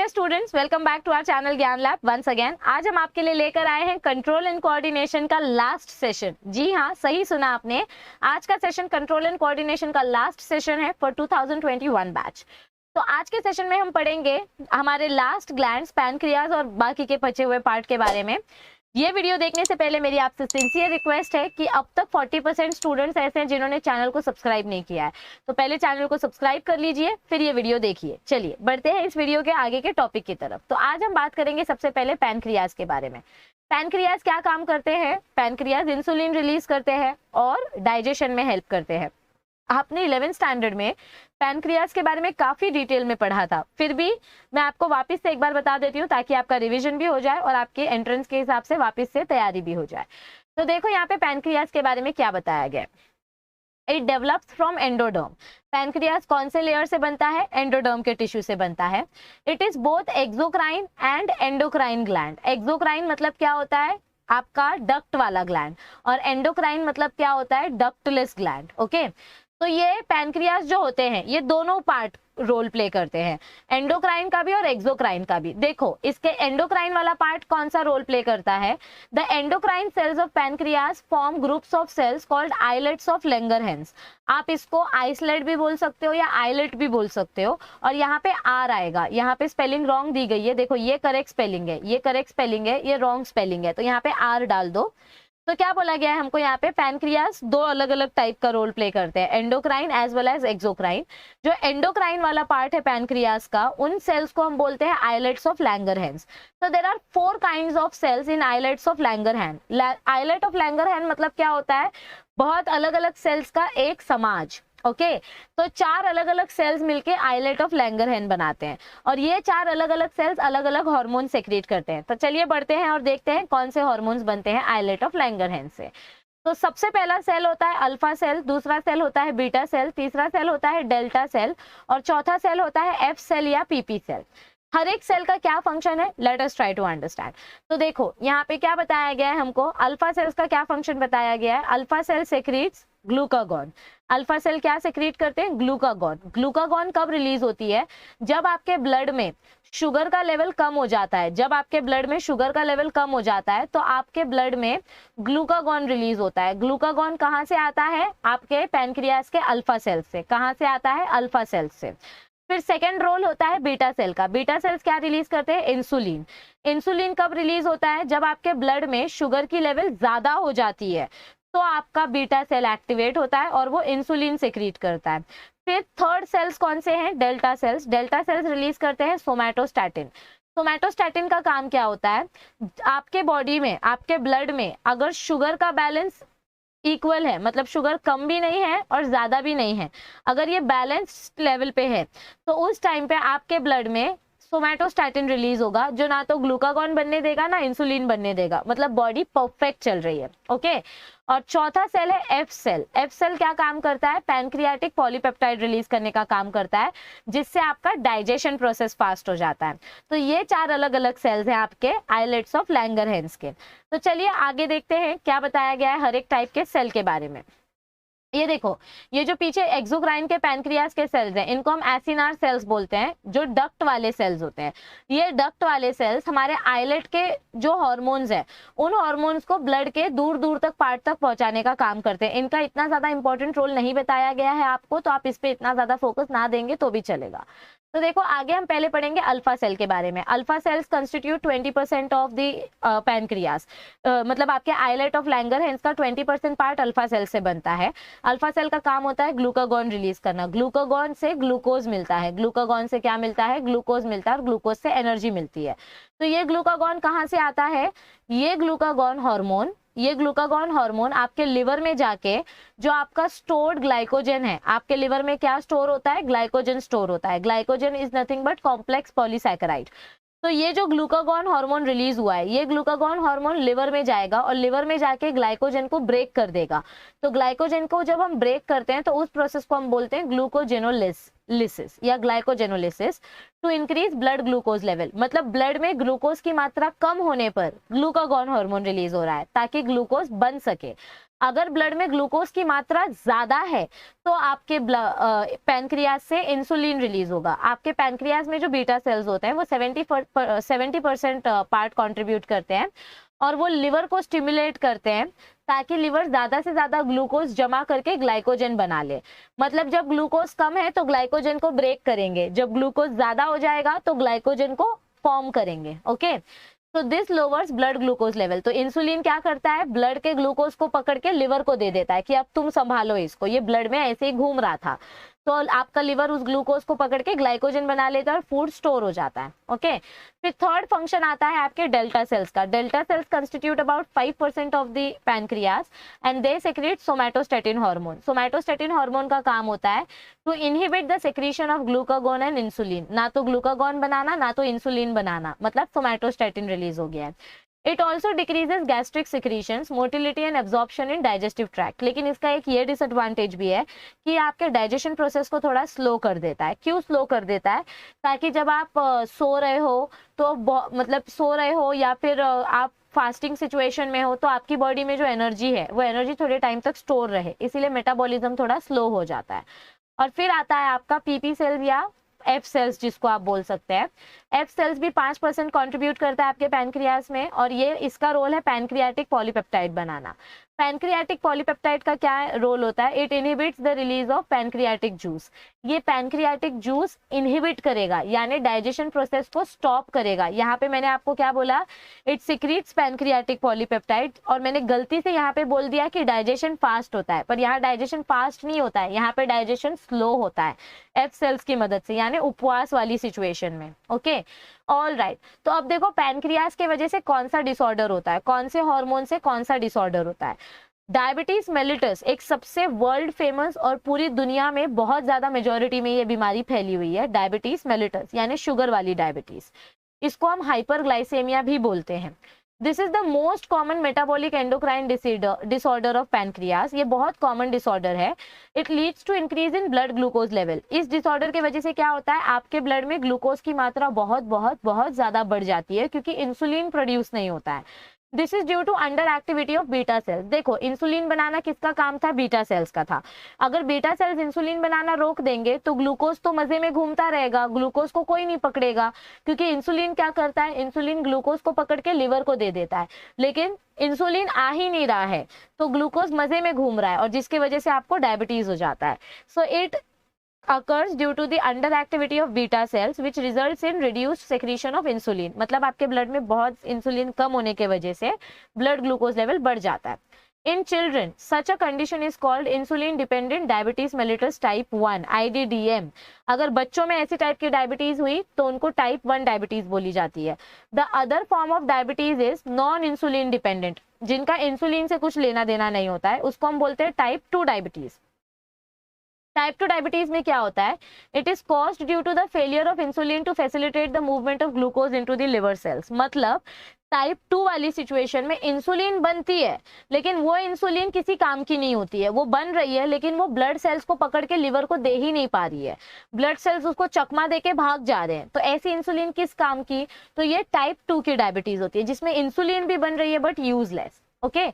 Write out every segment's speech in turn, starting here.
Dear students, welcome back to our channel Gyan Lab once again. आज हम आपके लिए लेकर आए हैं कंट्रोल एंड कोऑर्डिनेशन का लास्ट सेशन। जी हाँ, सही सुना आपने। आज का सेशन कंट्रोल एंड कोऑर्डिनेशन का लास्ट सेशन है फॉर 2021 बैच। तो आज के सेशन में हम पढ़ेंगे हमारे लास्ट ग्लैंड्स, पैनक्रियाज और बाकी के बचे हुए पार्ट के बारे में। ये वीडियो देखने से पहले मेरी आपसे सिंसियर रिक्वेस्ट है कि अब तक 40% स्टूडेंट्स ऐसे हैं जिन्होंने चैनल को सब्सक्राइब नहीं किया है, तो पहले चैनल को सब्सक्राइब कर लीजिए, फिर ये वीडियो देखिए। चलिए बढ़ते हैं इस वीडियो के आगे के टॉपिक की तरफ। तो आज हम बात करेंगे सबसे पहले पैनक्रियाज के बारे में। पैनक्रियाज क्या काम करते हैं? पैनक्रियाज इंसुलिन रिलीज करते हैं और डाइजेशन में हेल्प करते हैं। आपने 11th स्टैंडर्ड में पैनक्रियाज के बारे में काफी डिटेल में पढ़ा था, फिर भी मैं आपको वापस से एक बार बता देती हूँ ताकि आपका रिवीजन भी हो जाए और आपके एंट्रेंस के हिसाब से वापस से तैयारी भी हो जाए। तो देखो यहाँ पे पैनक्रियाज के बारे में क्या बताया गया। It develops from endoderm. Pancreas कौन से लेयर से बनता है? एंडोडर्म के टिश्यू से बनता है। It is both exocrine and endocrine gland. Exocrine मतलब क्या होता है? आपका डक्ट वाला ग्लैंड, और एंडोक्राइन मतलब क्या होता है? Ductless gland. ओके, तो ये पैनक्रियाज जो होते हैं ये दोनों पार्ट रोल प्ले करते हैं, एंडोक्राइन का भी और एक्सोक्राइन का भी। देखो इसके एंडोक्राइन वाला पार्ट कौन सा रोल प्ले करता है? The endocrine cells of pancreas form groups of cells called islets of Langerhans. आप इसको आइसलेट भी बोल सकते हो या आइलेट भी बोल सकते हो, और यहाँ पे आर आएगा। यहाँ पे स्पेलिंग रॉन्ग दी गई है, देखो ये करेक्ट स्पेलिंग है, ये करेक्ट स्पेलिंग है, ये रॉन्ग स्पेलिंग है, तो यहाँ पे आर डाल दो। तो क्या बोला गया है हमको यहाँ पे? पैनक्रियाज दो अलग अलग टाइप का रोल प्ले करते हैं, endocrine as well as exocrine. जो एंडोक्राइन वाला पार्ट है पैनक्रियाज का, उन सेल्स को हम बोलते हैं आइलेट्स ऑफ लैंगरहैंस। तो there are 4 kinds of cells in islets of Langerhans. Islet of Langerhans मतलब क्या होता है? बहुत अलग अलग सेल्स का एक समाज। ओके, तो 4 अलग अलग सेल्स मिलके आइलेट ऑफ लैंगरहैंस बनाते हैं, और ये 4 अलग अलग सेल्स अलग अलग हार्मोन सेक्रेट करते हैं। तो चलिए बढ़ते हैं और देखते हैं कौन से हार्मोन्स बनते हैं आइलेट ऑफ लैंगरहैंस से। तो सबसे पहला सेल होता है अल्फा सेल, दूसरा सेल होता है बीटा सेल, तीसरा सेल होता है डेल्टा सेल, और चौथा सेल होता है एफ सेल या पीपी सेल। हर एक सेल का क्या फंक्शन है? Let us try to understand. तो देखो यहाँ पे क्या बताया गया है हमको, अल्फा सेल्स का क्या फंक्शन बताया गया है। Alpha cell secretes glucagon. Alpha cell क्या सेक्रीट करते हैं? ग्लूकागॉन। ग्लूकागॉन कब रिलीज होती है? जब आपके ब्लड में शुगर का लेवल कम हो जाता है। जब आपके ब्लड में शुगर का लेवल कम हो जाता है तो आपके ब्लड में ग्लूकागॉन रिलीज होता है। ग्लूकागॉन कहाँ से आता है? आपके पैनक्रियाज के अल्फा सेल से। कहाँ से आता है? अल्फा सेल से। फिर सेकेंड रोल होता है बीटा सेल का। बीटा सेल्स क्या रिलीज करते हैं? इंसुलिन। इंसुलिन कब रिलीज होता है? जब आपके ब्लड में शुगर की लेवल ज्यादा हो जाती है तो आपका बीटा सेल एक्टिवेट होता है और वो इंसुलिन सेक्रीट करता है। फिर थर्ड सेल्स कौन से हैं? Delta sales. Delta sales release करते हैं सोमैटोस्टैटिन। सोमैटोस्टैटिन का काम क्या होता है? आपके बॉडी में, आपके ब्लड में अगर शुगर का बैलेंस इक्वल है, मतलब शुगर कम भी नहीं है और ज्यादा भी नहीं है, अगर ये बैलेंस्ड लेवल पे है, तो उस टाइम पे आपके ब्लड में सोमैटोस्टैटिन रिलीज होगा, जो ना तो ग्लूकागॉन बनने देगा ना इंसुलिन बनने देगा, मतलब बॉडी परफेक्ट चल रही है। ओके, और चौथा सेल है एफ सेल। एफ सेल क्या काम करता है? पैनक्रियाटिक पॉलीपेप्टाइड रिलीज करने का काम करता है, जिससे आपका डाइजेशन प्रोसेस फास्ट हो जाता है। तो ये 4 अलग अलग सेल्स हैं आपके आइलेट्स ऑफ लैंगरहैंस के। तो चलिए आगे देखते हैं क्या बताया गया है हर एक टाइप के सेल के बारे में। ये देखो, ये जो पीछे एक्सोक्राइन के पैनक्रियाज के सेल्स हैं, इनको हम एसिनार सेल्स बोलते हैं, जो डक्ट वाले सेल्स होते हैं। ये डक्ट वाले सेल्स हमारे आइलेट के जो हार्मोन्स हैं, उन हार्मोन्स को ब्लड के दूर दूर तक पार्ट तक पहुंचाने का काम करते हैं। इनका इतना ज्यादा इंपॉर्टेंट रोल नहीं बताया गया है आपको, तो आप इस पे इतना ज्यादा फोकस ना देंगे तो भी चलेगा। तो देखो आगे हम पहले पढ़ेंगे अल्फा सेल के बारे में। Alpha cells constitute 20% of the pancreas. मतलब आपके आइलेट ऑफ लैंगरहैंस का 20% पार्ट अल्फा सेल से बनता है। अल्फा सेल का काम होता है ग्लूकागॉन रिलीज करना। ग्लूकागॉन से ग्लूकोज मिलता है। ग्लूकागॉन से क्या मिलता है? ग्लूकोज मिलता है, और ग्लूकोज से एनर्जी मिलती है। तो ये ग्लूकागॉन कहाँ से आता है? ये ग्लूकागॉन हार्मोन आपके लिवर में जाके जो आपका स्टोर्ड ग्लाइकोजन है, आपके लिवर में क्या स्टोर होता है? ग्लाइकोजन स्टोर होता है। Glycogen is nothing but complex polysaccharide. तो ये जो ग्लूकागॉन हार्मोन रिलीज हुआ है, ये ग्लूकागॉन हार्मोन लिवर में जाएगा और लिवर में जाके ग्लाइकोजन को ब्रेक कर देगा। तो ग्लाइकोजन को जब हम ब्रेक करते हैं तो उस प्रोसेस को हम बोलते हैं ग्लूकोजेनोलिसिस या glycogenolysis to increase blood glucose level. मतलब ब्लड में ग्लूकोज की मात्रा कम होने पर ग्लूकागॉन हार्मोन रिलीज हो रहा है ताकि ग्लूकोज बन सके। अगर ब्लड में ग्लूकोज की मात्रा ज्यादा है तो आपके पैनक्रियाज से इंसुलिन रिलीज होगा। आपके पैनक्रियाज में जो बीटा सेल्स होते हैं वो 70% पार्ट कंट्रीब्यूट करते हैं और वो लिवर को स्टिमुलेट करते हैं ताकि लिवर ज्यादा से ज्यादा ग्लूकोज जमा करके ग्लाइकोजन बना ले। मतलब जब ग्लूकोज कम है तो ग्लाइकोजन को ब्रेक करेंगे, जब ग्लूकोज ज्यादा हो जाएगा तो ग्लाइकोजन को फॉर्म करेंगे। ओके, तो this louvers blood glucose level. तो इंसुलिन क्या करता है, ब्लड के ग्लूकोज को पकड़ के लिवर को दे देता है कि अब तुम संभालो इसको, ये ब्लड में ऐसे ही घूम रहा था। तो आपका लिवर उस ग्लूकोज को पकड़ के ग्लाइकोजन बना लेता है और फूड स्टोर हो जाता है। ओके, फिर थर्ड फंक्शन आता है आपके डेल्टा सेल्स का। Delta cells constitute about 5% of the pancreas and they secrete somatostatin hormone. Somatostatin hormone का काम होता है to inhibit the secretion of glucagon and insulin. ना तो ग्लूकागोन बनाना ना तो इंसुलिन बनाना, मतलब सोमैटोस्टेटिन रिलीज हो गया है। It also decreases gastric secretions, motility and absorption in digestive tract. लेकिन इसका एक ये डिसएडवांटेज भी है कि आपके डाइजेशन प्रोसेस को थोड़ा स्लो कर देता है। क्यों स्लो कर देता है, ताकि जब आप सो रहे हो तो मतलब सो रहे हो या फिर आप फास्टिंग सिचुएशन में हो तो आपकी बॉडी में जो एनर्जी है वो एनर्जी थोड़े टाइम तक स्टोर रहे, इसीलिए मेटाबॉलिज्म थोड़ा स्लो हो जाता है। और फिर आता है आपका पीपी सेल्स या एफ सेल्स जिसको आप बोल सकते हैं। एफ सेल्स भी 5% कंट्रीब्यूट करता है आपके पैनक्रियाज में और ये इसका रोल है पैनक्रियाटिक पॉलीपेप्टाइड बनाना। पैनक्रियाटिक पॉलीपेप्टाइड का क्या रोल होता है, it inhibits the release of pancreatic juice. ये पैनक्रियाटिक जूस इनहिबिट करेगा यानी डाइजेशन प्रोसेस को स्टॉप करेगा। यहाँ पे मैंने आपको क्या बोला, इट सिक्रीट्स पैनक्रियाटिक पॉलीपेप्टाइड, और मैंने गलती से यहाँ पे बोल दिया कि डाइजेशन फास्ट होता है, पर यहाँ डाइजेशन फास्ट नहीं होता है, यहाँ पे डाइजेशन स्लो होता है एफ सेल्स की मदद से, यानी उपवास वाली सिचुएशन में। Okay, all right. तो अब देखो पैनक्रियाज के वजह से कौन सा डिसऑर्डर होता है, कौन से हार्मोन से कौन सा डिसऑर्डर होता है। डायबिटीज मेलिटस एक सबसे वर्ल्ड फेमस और पूरी दुनिया में बहुत ज्यादा मेजोरिटी में ये बीमारी फैली हुई है, डायबिटीज मेलिटस यानी शुगर वाली डायबिटीज। इसको हम हाइपरग्लाइसेमिया भी बोलते हैं। This is the most common metabolic endocrine disorder of pancreas. ये बहुत कॉमन डिसऑर्डर है। It leads to increase in blood glucose level. इस डिसऑर्डर की वजह से क्या होता है, आपके ब्लड में ग्लूकोज की मात्रा बहुत बहुत बहुत ज्यादा बढ़ जाती है क्योंकि इंसुलिन प्रोड्यूस नहीं होता है। This is due to under activity of beta cells. देखो इंसुलिन बनाना किसका काम था, बीटा सेल्स का था। अगर बीटा सेल्स इंसुलिन बनाना रोक देंगे तो ग्लूकोज तो मजे में घूमता रहेगा, ग्लूकोज को कोई नहीं पकड़ेगा, क्योंकि इंसुलिन क्या करता है, इंसुलिन ग्लूकोज को पकड़ के लिवर को दे देता है। लेकिन इंसुलिन आ ही नहीं रहा है तो ग्लूकोज मजे में घूम रहा है और जिसकी वजह से आपको डायबिटीज हो जाता है। So it occurs due to the underactivity of beta cells which results in reduced secretion of insulin। मतलब आपके ब्लड में बहुत इंसुलिन कम होने के वजह से ब्लड ग्लूकोज लेवल बढ़ जाता है। In children, such a condition is called insulin dependent diabetes mellitus type 1 IDDM। अगर बच्चों में ऐसी टाइप की डायबिटीज हुई तो उनको टाइप 1 डायबिटीज बोली जाती है। The other form of diabetes is non insulin dependent, जिनका इंसुलिन से कुछ लेना देना नहीं होता है, उसको हम बोलते हैं टाइप 2 डायबिटीज। टाइप 2 डायबिटीज में क्या होता है, it is caused due to the failure of insulin to facilitate the movement of glucose into the liver cells. मतलब टाइप 2 वाली सिचुएशन में इंसुलिन बनती है लेकिन वो इंसुलिन किसी काम की नहीं होती है, वो बन रही है लेकिन वो ब्लड सेल्स को पकड़ के लिवर को दे ही नहीं पा रही है, ब्लड सेल्स उसको चकमा देके भाग जा रहे हैं। तो ऐसी इंसुलिन किस काम की, तो ये टाइप 2 की डायबिटीज होती है जिसमें इंसुलिन भी बन रही है but useless. Okay,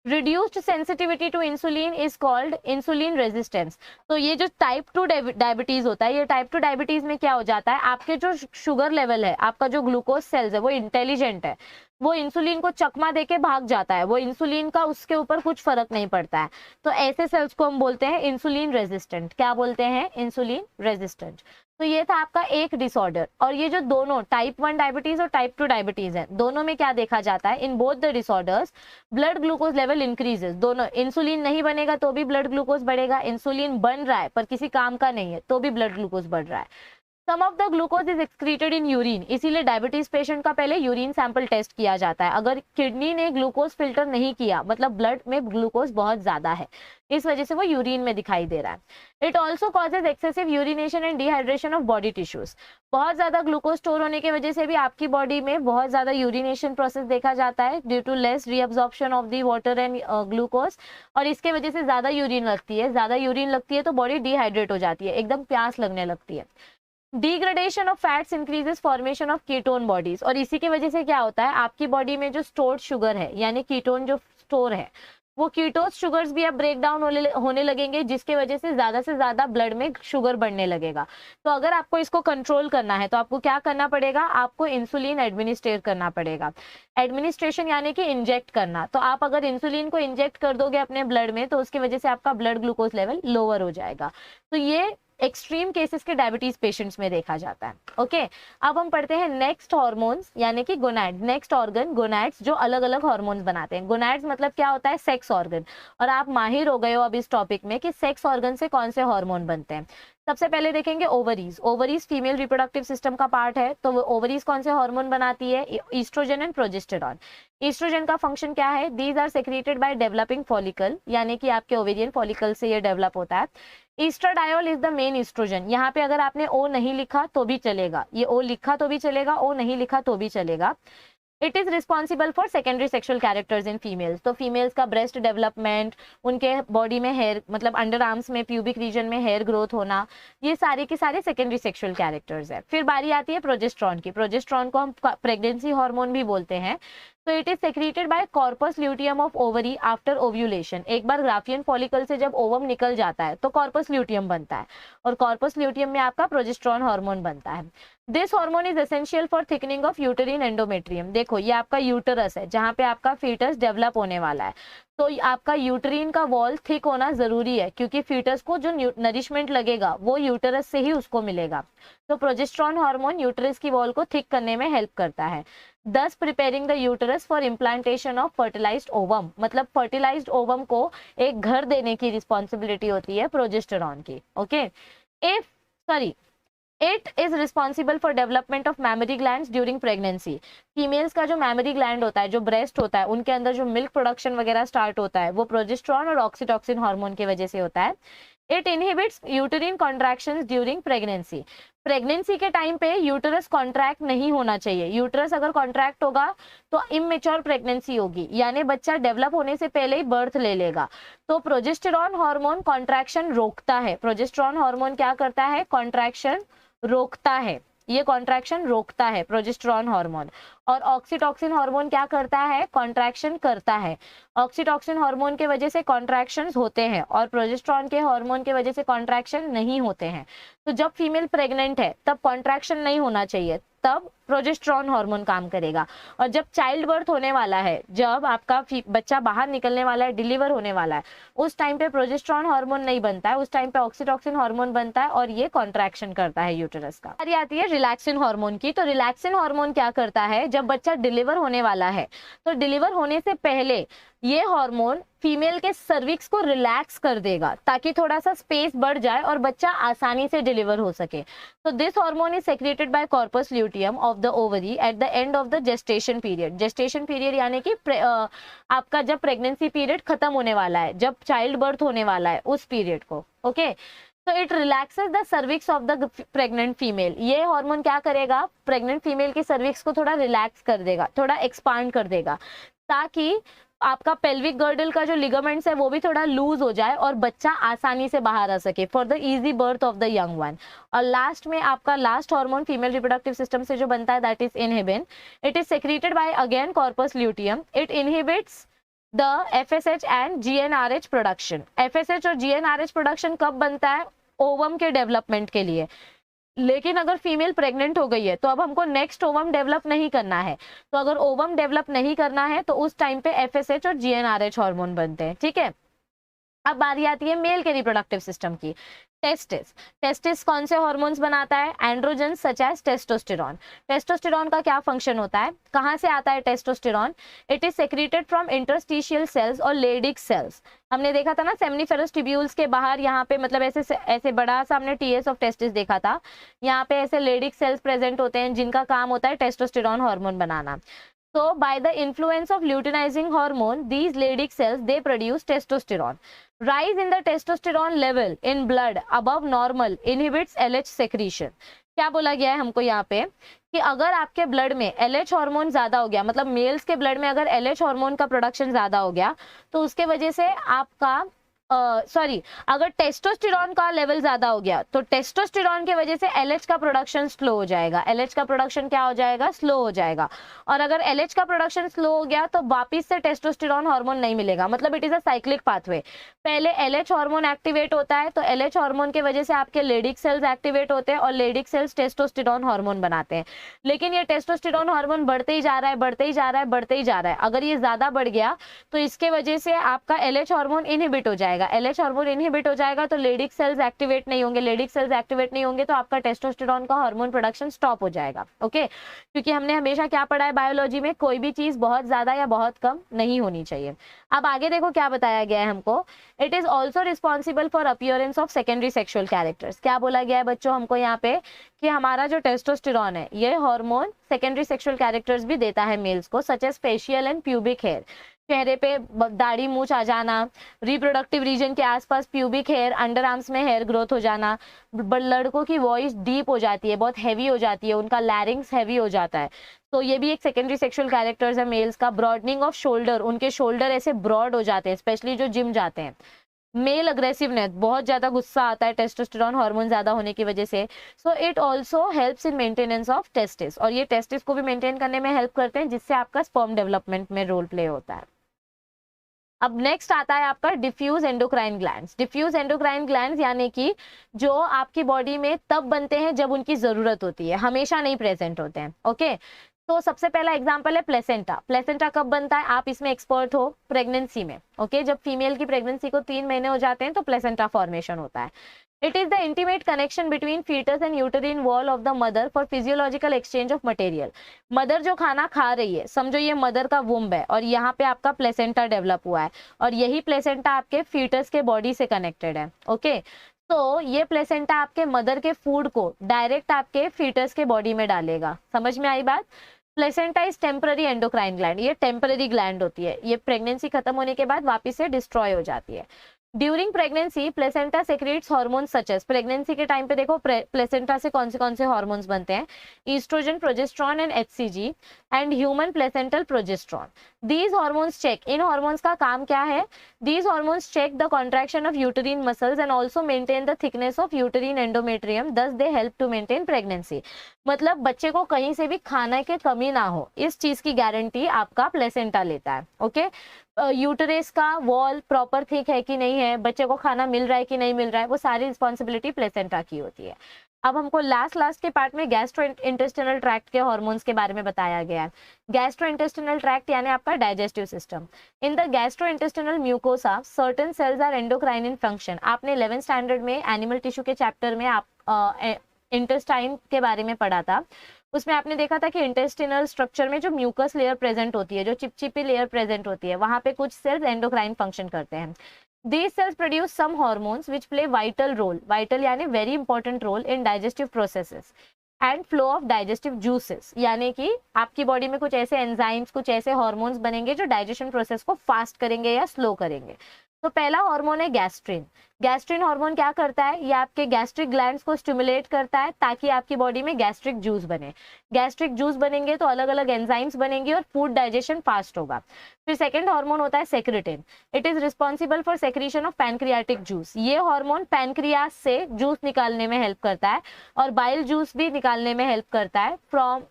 reduced sensitivity to insulin is called insulin resistance. तो ये जो टाइप 2 डायबिटीज होता है, ये टाइप 2 डायबिटीज में क्या हो जाता है, आपके जो शुगर लेवल है, आपका जो ग्लूकोज सेल्स है वो इंटेलिजेंट है, वो इंसुलिन को चकमा देके भाग जाता है, वो इंसुलिन का उसके ऊपर कुछ फर्क नहीं पड़ता है। तो ऐसे सेल्स को हम बोलते हैं इंसुलिन रेजिस्टेंट। क्या बोलते हैं, इंसुलिन रेजिस्टेंट। तो ये था आपका एक डिसऑर्डर। और ये जो दोनों टाइप 1 डायबिटीज और टाइप 2 डायबिटीज है, दोनों में क्या देखा जाता है, in both the disorders blood glucose level increases. दोनों, इंसुलिन नहीं बनेगा तो भी ब्लड ग्लूकोज बढ़ेगा, इंसुलिन बन रहा है पर किसी काम का नहीं है तो भी ब्लड ग्लूकोज बढ़ रहा है। Some of the glucose is excreted in urine, इसीलिए डायबिटीज पेशेंट का पहले यूरिन सैंपल टेस्ट किया जाता है। अगर किडनी ने ग्लूकोज फिल्टर नहीं किया, मतलब ब्लड में ग्लूकोज बहुत ज्यादा है, इस वजह से वो यूरिन में दिखाई दे रहा है। It also causes excessive urination and dehydration of body tissues. बहुत ज्यादा ग्लूकोज स्टोर होने की वजह से भी आपकी बॉडी में बहुत ज्यादा यूरिनेशन प्रोसेस देखा जाता है due to less reabsorption of the water and glucose, और इसके वजह से ज्यादा यूरिन लगती है। ज्यादा यूरिन लगती है तो बॉडी डिहाइड्रेट हो जाती है, एकदम प्यास लगने लगती है। Degradation of fats increases formation of ketone bodies, और इसी की वजह से क्या होता है, आपकी बॉडी में जो स्टोर्ड शुगर है यानी कीटोन जो स्टोर है वो कीटोस शुगर्स भी अब ब्रेक डाउन होने लगेंगे, जिसके वजह से ज्यादा ब्लड में शुगर बढ़ने लगेगा। तो अगर आपको इसको कंट्रोल करना है तो आपको क्या करना पड़ेगा, आपको इंसुलिन एडमिनिस्ट्रेट करना पड़ेगा। एडमिनिस्ट्रेशन यानी कि इंजेक्ट करना। तो आप अगर इंसुलिन को इंजेक्ट कर दोगे अपने ब्लड में तो उसकी वजह से आपका ब्लड ग्लूकोज लेवल लोअर हो जाएगा। तो ये एक्सट्रीम केसेस के डायबिटीज पेशेंट्स में देखा जाता है। ओके, अब हम पढ़ते हैं नेक्स्ट हार्मोन्स यानी कि गोनैड, नेक्स्ट ऑर्गन गोनैड्स जो अलग अलग हार्मोन्स बनाते हैं। गोनैड्स मतलब क्या होता है, सेक्स ऑर्गन। और आप माहिर हो गए हो अब इस टॉपिक में कि सेक्स ऑर्गन से कौन से हार्मोन बनते हैं। सबसे पहले देखेंगे ovaries. Ovaries female reproductive system का पार्ट है। तो ओवरीज कौन से हार्मोन बनाती है, ईस्ट्रोजन एंड प्रोजेस्टेरॉन। ईस्ट्रोजन का फंक्शन क्या है, these are secreted by developing follicle, यानी कि आपके ओवेरियन फॉलिकल से ये डेवलप होता है। ईस्ट्राडायोल इज द मेन ईस्ट्रोजन। यहाँ पे अगर आपने ओ नहीं लिखा तो भी चलेगा, ये ओ लिखा तो भी चलेगा, ओ नहीं लिखा तो भी चलेगा। It is responsible for secondary sexual characters in females. तो फीमेल्स का ब्रेस्ट डेवलपमेंट, उनके बॉडी में हेयर मतलब अंडर आर्म्स में प्यूबिक रीजन में हेयर ग्रोथ होना, ये सारे के सारे सेकेंडरी सेक्सुअल कैरेक्टर्स है। फिर बारी आती है प्रोजेस्ट्रॉन की। प्रोजेस्ट्रॉन को हम प्रेगनेंसी हार्मोन भी बोलते हैं। तो it is secreted bye corpus luteum of ovary after ovulation. एक बार ग्राफियन फॉलिकल से जब ओवम निकल जाता है तो कॉर्पस ल्यूटियम बनता है और कॉर्पस ल्यूटियम में आपका प्रोजेस्ट्रॉन हार्मोन बनता है। This hormone is essential for thickening of uterine endometrium. देखो ये आपका यूटरस है जहाँ पे आपका फीटस डेवलप होने वाला है। तो आपका यूटेरिन का वॉल थिक होना जरूरी है क्योंकि फीटस को जो नरिशमेंट लगेगा वो यूटरस से ही उसको मिलेगा। तो प्रोजेस्ट्रॉन हार्मोन यूटरस की वॉल को थिक करने में हेल्प करता है। Thus preparing the uterus for implantation of fertilized ovum। मतलब fertilized ovum को एक घर देने की रिस्पॉन्सिबिलिटी होती है प्रोजेस्टेरॉन की। Okay, it is responsible for development of memory glands during pregnancy. Females का जो मैमरी ग्लैंड होता है, जो ब्रेस्ट होता है, उनके अंदर जो मिल्क प्रोडक्शन वगैरह स्टार्ट होता है वो प्रोजेस्टेरॉन और ऑक्सीटोसिन हार्मोन की वजह से होता है। It inhibits यूटेरिन contractions during pregnancy. Pregnancy के टाइम पे यूटरस कॉन्ट्रैक्ट नहीं होना चाहिए। यूटरस अगर कॉन्ट्रैक्ट होगा तो इमेच्योर प्रेगनेंसी होगी, यानी बच्चा डेवलप होने से पहले ही बर्थ ले लेगा। तो प्रोजेस्टेरॉन हार्मोन कॉन्ट्रैक्शन रोकता है। प्रोजेस्टेरॉन हार्मोन क्या करता है, कॉन्ट्रैक्शन रोकता है। ये कॉन्ट्रैक्शन रोकता है प्रोजेस्टेरॉन हार्मोन। और ऑक्सीटोसिन हार्मोन क्या करता है, कॉन्ट्रैक्शन करता है। ऑक्सीटोसिन हार्मोन के वजह से कॉन्ट्रैक्शंस होते हैं और प्रोजेस्टेरॉन के हार्मोन के वजह से कॉन्ट्रैक्शन नहीं होते हैं। तो जब फीमेल प्रेग्नेंट है तब कॉन्ट्रैक्शन नहीं होना चाहिए, तब प्रोजेस्टेरॉन हार्मोन काम करेगा। और जब चाइल्ड बर्थ होने वाला है, जब आपका बच्चा बाहर निकलने वाला है, डिलीवर होने वाला है, उस टाइम पे प्रोजेस्टेरॉन हार्मोन नहीं बनता है, उस टाइम पे ऑक्सीटोसिन हार्मोन बनता है और ये कॉन्ट्रैक्शन करता है यूटेरस का। बारी आती है रिलैक्सिन हार्मोन की। तो रिलैक्सिन हार्मोन क्या करता है, जब बच्चा डिलीवर होने वाला है तो डिलीवर होने से पहले ये हार्मोन फीमेल के सर्विक्स को रिलैक्स कर देगा ताकि थोड़ा सा स्पेस बढ़ जाए और बच्चा आसानी से डिलीवर हो सके। तो this hormone is secreted bye corpus luteum of the ovary at the end of the gestation period. Gestation period यानी कि आपका जब प्रेगनेंसी पीरियड खत्म होने वाला है, जब चाइल्ड बर्थ होने वाला है, उस पीरियड को। ओके, तो it relaxes the cervix of the pregnant female. ये हार्मोन क्या करेगा, प्रेग्नेंट फीमेल की सर्विक्स को थोड़ा रिलैक्स कर देगा, थोड़ा एक्सपांड कर देगा, ताकि आपका पेल्विक गर्डल का जो लिगामेंट्स है वो भी थोड़ा लूज हो जाए और बच्चा आसानी से बाहर आ सके for the easy birth of the young one. और लास्ट में आपका last hormone female reproductive system से जो बनता है that is inhibin. It is secreted bye again corpus luteum. It inhibits the FSH and GnRH production. FSH और GnRH production कब बनता है, ओवम के डेवलपमेंट के लिए। लेकिन अगर फीमेल प्रेग्नेंट हो गई है तो अब हमको नेक्स्ट ओवम डेवलप नहीं करना है। तो अगर ओवम डेवलप नहीं करना है तो उस टाइम पे FSH और GnRH हार्मोन बनते हैं। ठीक है, अब बारी आती है मेल के रिप्रोडक्टिव सिस्टम की। टेस्टिस। टेस्टिस कौन से हार्मोन्स बनाता है, androgen such as testosterone. Testosterone का क्या फंक्शन होता है, कहाँ से आता है testosterone, it is secreted from interstitial cells और लेडिक सेल्स। हमने देखा था ना सेमिनिफेरस ट्यूब्यूल्स के बाहर, यहाँ पे मतलब ऐसे बड़ा सा हमने TS ऑफ टेस्टिस देखा था। यहाँ पे ऐसे लेडिक सेल्स प्रेजेंट होते हैं जिनका काम होता है testosterone hormone banana. So by the influence of luteinizing hormone, these Leydig cells, they produce testosterone. Rise in the testosterone level in blood above normal inhibits LH secretion. क्या बोला गया है हमको यहाँ पे कि अगर आपके ब्लड में LH हार्मोन ज्यादा हो गया, मतलब मेल्स के ब्लड में अगर LH हार्मोन का प्रोडक्शन ज्यादा हो गया तो उसके वजह से आपका सॉरी, अगर टेस्टोस्टेरॉन का लेवल ज्यादा हो गया तो टेस्टोस्टेरॉन की वजह से एलएच का प्रोडक्शन स्लो हो जाएगा, एलएच का प्रोडक्शन क्या हो जाएगा, स्लो हो जाएगा। और अगर एलएच का प्रोडक्शन स्लो हो गया तो वापिस से टेस्टोस्टेरॉन हार्मोन नहीं मिलेगा, मतलब it is a cyclic pathway. पहले एलएच हार्मोन एक्टिवेट होता है तो एलएच हार्मोन की वजह से आपके लेडिक सेल्स एक्टिवेट होते हैं और लेडिक सेल्स टेस्टोस्टेरॉन हार्मोन बनाते हैं। लेकिन ये टेस्टोस्टेरॉन हार्मोन बढ़ते ही जा रहा है, बढ़ते ही जा रहा है, बढ़ते ही जा रहा है। अगर ये ज्यादा बढ़ गया तो इसके वजह से आपका एलएच हार्मोन इनहिबिट हो जाएगा, एलएच हार्मोन इनहिबिट हो जाएगा तो लेडिक सेल्स एक्टिवेट नहीं होंगे, लेडिक सेल्स एक्टिवेट नहीं होंगे तो आपका टेस्टोस्टेरॉन का हार्मोन प्रोडक्शन स्टॉप हो जाएगा। ओके, क्योंकि हमने हमेशा क्या पढ़ा है बायोलॉजी में, कोई भी चीज बहुत ज्यादा या बहुत कम नहीं होनी चाहिए। अब आगे देखो क्या बताया गया है हमको, it is also responsible for appearance of secondary sexual characters. क्या बोला गया है बच्चों हमको यहाँ पे, कि हमारा जो टेस्टोस्टेरॉन है ये हार्मोन सेकेंडरी सेक्सुअल कैरेक्टर्स भी देता है मेल्स को, such as facial and pubic hair, चेहरे पे दाढ़ी मूंछ आ जाना, रिप्रोडक्टिव रीजन के आसपास प्यूबिक हेयर, अंडर आर्म्स में हेयर ग्रोथ हो जाना, लड़कों की वॉइस डीप हो जाती है, बहुत हैवी हो जाती है, उनका लैरिंग्स हैवी हो जाता है, तो ये भी एक सेकेंडरी सेक्सुअल कैरेक्टर्स है मेल्स का। ब्रॉडनिंग ऑफ शोल्डर, उनके शोल्डर ऐसे ब्रॉड हो जाते हैं, स्पेशली जो जिम जाते हैं। मेल अग्रेसिवनेस, बहुत ज्यादा गुस्सा आता है टेस्टोस्टेरॉन हार्मोन ज्यादा होने की वजह से। So it also helps in maintenance of testis, और ये टेस्टिस को भी मेंटेन करने में हेल्प करते हैं, जिससे आपका स्पर्म डेवलपमेंट में रोल प्ले होता है। अब नेक्स्ट आता है आपका diffuse endocrine glands. Diffuse endocrine glands यानी कि जो आपकी बॉडी में तब बनते हैं जब उनकी जरूरत होती है, हमेशा नहीं प्रेजेंट होते हैं। ओके, तो सबसे पहला एग्जांपल है प्लेसेंटा। प्लेसेंटा कब बनता है, आप इसमें एक्सपर्ट हो, प्रेगनेंसी में। ओके, जब फीमेल की प्रेगनेंसी को 3 महीने हो जाते हैं तो प्लेसेंटा फॉर्मेशन होता है। It is the intimate connection between fetus and uterine wall of the mother for physiological exchange of material. Mother जो खाना खा रही है, समझो ये मदर का वुम्ब है और यहाँ पे आपका प्लेसेंटा डेवलप हुआ है, और यही प्लेसेंटा आपके फीटस के बॉडी से कनेक्टेड है। ओके, तो ये प्लेसेंटा आपके मदर के फूड को डायरेक्ट आपके फीटस के बॉडी में डालेगा। समझ में आई बात? Placenta is temporary endocrine gland, ये टेम्पररी ग्लैंड होती है, ये प्रेगनेंसी खत्म होने के बाद वापस से डिस्ट्रॉय हो जाती है। During pregnancy placenta secretes hormone such as, pregnancy के टाइम पे देखो प्लेसेंटा से कौन से हार्मोन्स बनते हैं, estrogen, progesterone and HCG and human placental progesterone. These hormones check, इन हार्मोन्स का काम क्या है, these hormones check the contraction of uterine muscles and also maintain the thickness of uterine endometrium, thus they help to maintain pregnancy. मतलब बच्चे को कहीं से भी खाने की कमी ना हो, इस चीज की गारंटी आपका प्लेसेंटा लेता है। ओके, यूटरस का वॉल प्रॉपर थिक है कि नहीं है, बच्चे को खाना मिल रहा है कि नहीं मिल रहा है, वो सारी रिस्पॉन्सिबिलिटी प्लेसेंटा की होती है। अब हमको लास्ट के पार्ट में गैस्ट्रो इंटेस्टिनल ट्रैक्ट के हार्मोन्स के बारे में बताया गया है। गैस्ट्रो इंटेस्टिनल ट्रैक्ट यानी आपका digestive system. In the gastro intestinal mucosa certain cells are endocrine in function. आपने 11th स्टैंडर्ड में एनिमल टिश्यू के चैप्टर में आप इंटेस्टाइन के बारे में पढ़ा था, उसमें आपने देखा था कि इंटेस्टिनल स्ट्रक्चर में जो म्यूकस लेयर प्रेजेंट होती है, जो चिपचिपी लेयर प्रेजेंट होती है, वहां पे कुछ सेल्स एंडोक्राइन फंक्शन करते हैं। These cells produce some hormones which play vital role, vital यानी very important role in digestive processes and flow of digestive juices, यानी कि आपकी बॉडी में कुछ ऐसे एंजाइम्स, कुछ ऐसे हॉर्मोन्स बनेंगे जो डाइजेशन प्रोसेस को फास्ट करेंगे या स्लो करेंगे। तो पहला हार्मोन है गैस्ट्रिन। गैस्ट्रिन हार्मोन क्या करता है, ये आपके गैस्ट्रिक ग्लैंड्स को स्टिमुलेट करता है ताकि आपकी बॉडी में गैस्ट्रिक जूस बने। गैस्ट्रिक जूस बनेंगे तो अलग अलग एंजाइम्स बनेंगे और फूड डाइजेशन फास्ट होगा। फिर सेकंड हार्मोन होता है secretin. It is responsible for secretion of pancreatic juice. ये हार्मोन पैनक्रियास से जूस निकालने में हेल्प करता है और बाइल जूस भी निकालने में हेल्प करता है from,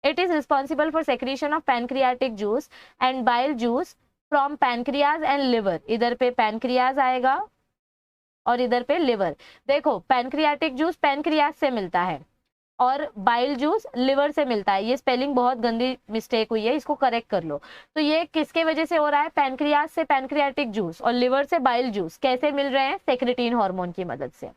it is responsible for secretion of pancreatic juice and bile juice from pancreas and liver. इधर पे पैनक्रियाज आएगा और इधर पे लिवर। देखो पैनक्रियाटिक जूस पैनक्रियाज से मिलता है और बाइल जूस लिवर से मिलता है। ये स्पेलिंग बहुत गंदी मिस्टेक हुई है, इसको करेक्ट कर लो। तो ये किसके वजह से हो रहा है, पैनक्रियाज से पैनक्रियाटिक जूस और लिवर से बाइल जूस कैसे मिल रहे हैं, सेक्रेटिन हार्मोन की मदद से।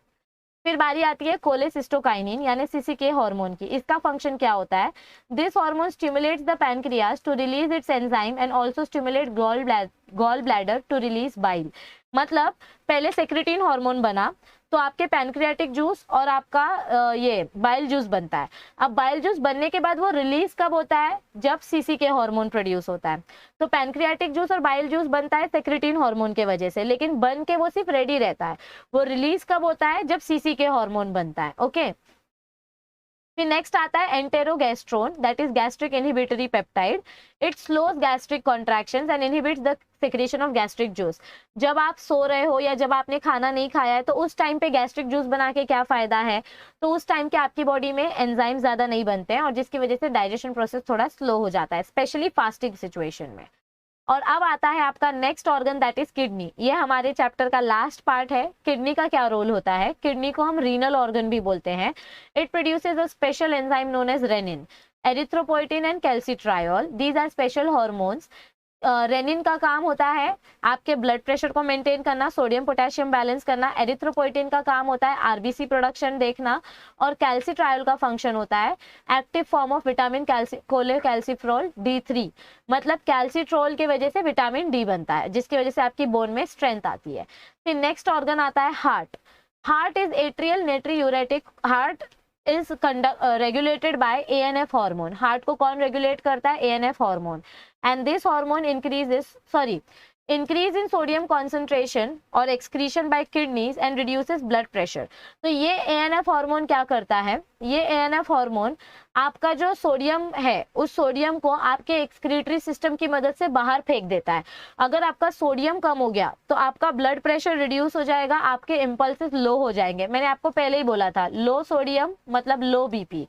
फिर बारी आती है कोलेसिस्टोकाइनिन यानी सीसीके हार्मोन की। इसका फंक्शन क्या होता है, this hormone stimulates the pancreas to release its enzyme and also stimulate gall bladder to release bile. मतलब पहले सेक्रेटिन हार्मोन बना तो आपके पैनक्रियाटिक जूस और आपका ये बाइल जूस बनता है। अब बाइल जूस बनने के बाद वो रिलीज कब होता है, जब सीसीके हार्मोन प्रोड्यूस होता है। तो पैनक्रियाटिक जूस और बाइल जूस बनता है सेक्रेटिन हार्मोन के वजह से, लेकिन बन के वो सिर्फ रेडी रहता है। वो रिलीज कब होता है, जब सीसीके हार्मोन बनता है। ओके, फिर नेक्स्ट आता है enterogastrone, that is gastric inhibitory peptide. It slows gastric contractions and inhibits the secretion of gastric juice. जब आप सो रहे हो या जब आपने खाना नहीं खाया है तो उस टाइम पे गैस्ट्रिक जूस बना के क्या फायदा है, तो उस टाइम के आपकी बॉडी में एंजाइम ज्यादा नहीं बनते हैं और जिसकी वजह से डाइजेशन प्रोसेस थोड़ा स्लो हो जाता है, स्पेशली फास्टिंग सिचुएशन में। और अब आता है आपका next organ, that is kidney. ये हमारे चैप्टर का लास्ट पार्ट है। किडनी का क्या रोल होता है? किडनी को हम रीनल ऑर्गन भी बोलते हैं। It produces a special enzyme known as renin, erythropoietin and calcitriol, these are special hormones. Renin का काम होता है आपके ब्लड प्रेशर को मेंटेन करना, सोडियम पोटेशियम बैलेंस करना। एरिथ्रोपोइटिन का काम होता है आरबीसी प्रोडक्शन देखना, और कैल्सिट्रायोल का फंक्शन होता है active form of vitamin cholecalciferol D3, मतलब कैल्सिट्रोल की वजह से विटामिन डी बनता है जिसकी वजह से आपकी बोन में स्ट्रेंथ आती है। फिर नेक्स्ट ऑर्गन आता है heart. Heart is atrial natriuretic. Heart is regulated by ANF hormone. Heart को कौन रेगुलेट करता है? ANF hormone. And this hormone increase in sodium concentration और excretion by kidneys and reduces blood pressure। तो ये ANF hormone क्या करता है? ये ANF हार्मोन आपका जो सोडियम है उस सोडियम को आपके एक्सक्रीटरी सिस्टम की मदद से बाहर फेंक देता है। अगर आपका सोडियम कम हो गया तो आपका ब्लड प्रेशर रिड्यूस हो जाएगा, आपके इम्पल्सेस लो हो जाएंगे। मैंने आपको पहले ही बोला था, लो सोडियम मतलब लो बीपी।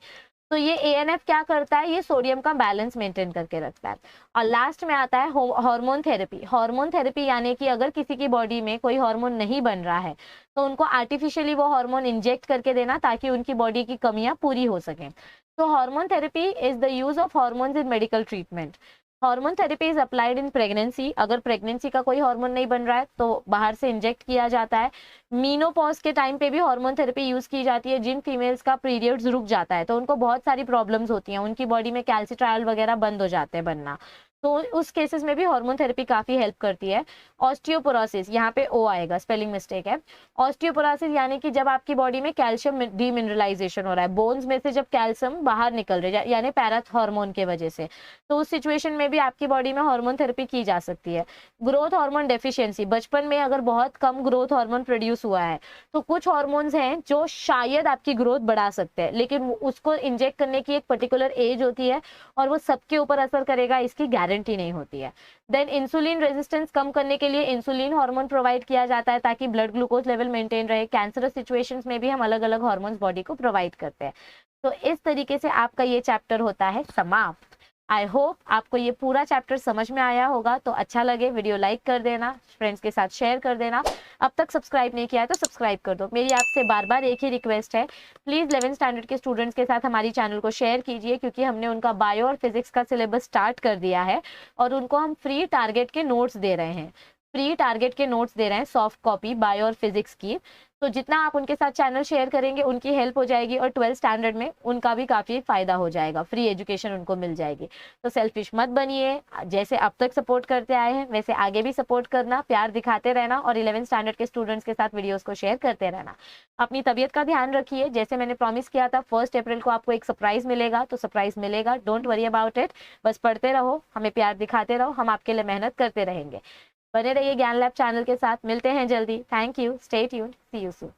तो ये ANF क्या करता है? ये सोडियम का बैलेंस मेंटेन करके रखता है। और लास्ट में आता है हार्मोन थेरेपी। हार्मोन थेरेपी यानी कि अगर किसी की बॉडी में कोई हार्मोन नहीं बन रहा है तो उनको आर्टिफिशियली वो हार्मोन इंजेक्ट करके देना ताकि उनकी बॉडी की कमियां पूरी हो सकें। तो hormone therapy is the use of hormones in medical treatment. Hormone therapy is applied in pregnancy. अगर प्रेगनेंसी का कोई हार्मोन नहीं बन रहा है तो बाहर से इंजेक्ट किया जाता है। मीनोपॉज के टाइम पे भी हार्मोन थेरेपी यूज की जाती है। जिन फीमेल्स का पीरियड्स रुक जाता है तो उनको बहुत सारी प्रॉब्लम्स होती हैं, उनकी बॉडी में कैल्सिट्रायल वगैरह बंद हो जाते हैं बनना, तो उस केसेस में भी हार्मोन थेरेपी काफी हेल्प करती है। ऑस्टियोपोरोसिस, यहाँ पे ओ आएगा, स्पेलिंग मिस्टेक है। ऑस्टियोपोरोसिस यानी कि जब आपकी बॉडी में कैल्शियम डीमिनरलाइजेशन हो रहा है, बोन्स में से जब कैल्शियम बाहर निकल रहा है यानी पैराथ हार्मोन के वजह से, तो उस सिचुएशन में भी आपकी बॉडी में हार्मोन थेरेपी की जा सकती है। ग्रोथ हार्मोन डेफिशिएंसी, बचपन में अगर बहुत कम ग्रोथ हार्मोन प्रोड्यूस हुआ है तो कुछ हार्मोन्स हैं जो शायद आपकी ग्रोथ बढ़ा सकते हैं, लेकिन उसको इंजेक्ट करने की एक पर्टिकुलर एज होती है और वो सबके ऊपर असर करेगा इसकी गारंटी नहीं होती है। देन इंसुलिन रेजिस्टेंस कम करने के लिए इंसुलिन हार्मोन प्रोवाइड किया जाता है ताकि ब्लड ग्लूकोज लेवल मेंटेन रहे। कैंसरस सिचुएशंस में भी हम अलग अलग हार्मोन्स बॉडी को प्रोवाइड करते हैं। तो इस तरीके से आपका ये चैप्टर होता है समाप्त। आई होप आपको ये पूरा चैप्टर समझ में आया होगा। तो अच्छा लगे वीडियो लाइक कर देना, फ्रेंड्स के साथ शेयर कर देना। अब तक सब्सक्राइब नहीं किया है तो सब्सक्राइब कर दो। मेरी आपसे बार बार एक ही रिक्वेस्ट है, प्लीज 11th स्टैंडर्ड के स्टूडेंट्स के साथ हमारी चैनल को शेयर कीजिए, क्योंकि हमने उनका बायो और फिजिक्स का सिलेबस स्टार्ट कर दिया है और उनको हम फ्री टारगेट के नोट्स दे रहे हैं। फ्री टारगेट के नोट्स दे रहे हैं, सॉफ्ट कॉपी बायो और फिजिक्स की। तो जितना आप उनके साथ चैनल शेयर करेंगे उनकी हेल्प हो जाएगी और 12th स्टैंडर्ड में उनका भी काफ़ी फायदा हो जाएगा, फ्री एजुकेशन उनको मिल जाएगी। तो सेल्फिश मत बनिए, जैसे अब तक सपोर्ट करते आए हैं वैसे आगे भी सपोर्ट करना, प्यार दिखाते रहना और 11th स्टैंडर्ड के स्टूडेंट्स के साथ वीडियोस को शेयर करते रहना। अपनी तबीयत का ध्यान रखिए, जैसे मैंने प्रॉमिस किया था 1 अप्रैल को आपको एक सरप्राइज मिलेगा, तो सरप्राइज मिलेगा, डोंट वरी अबाउट इट। बस पढ़ते रहो, हमें प्यार दिखाते रहो, हम आपके लिए मेहनत करते रहेंगे। बने रहिए ज्ञान लैब चैनल के साथ, मिलते हैं जल्दी। Thank you, stay tuned, see you soon.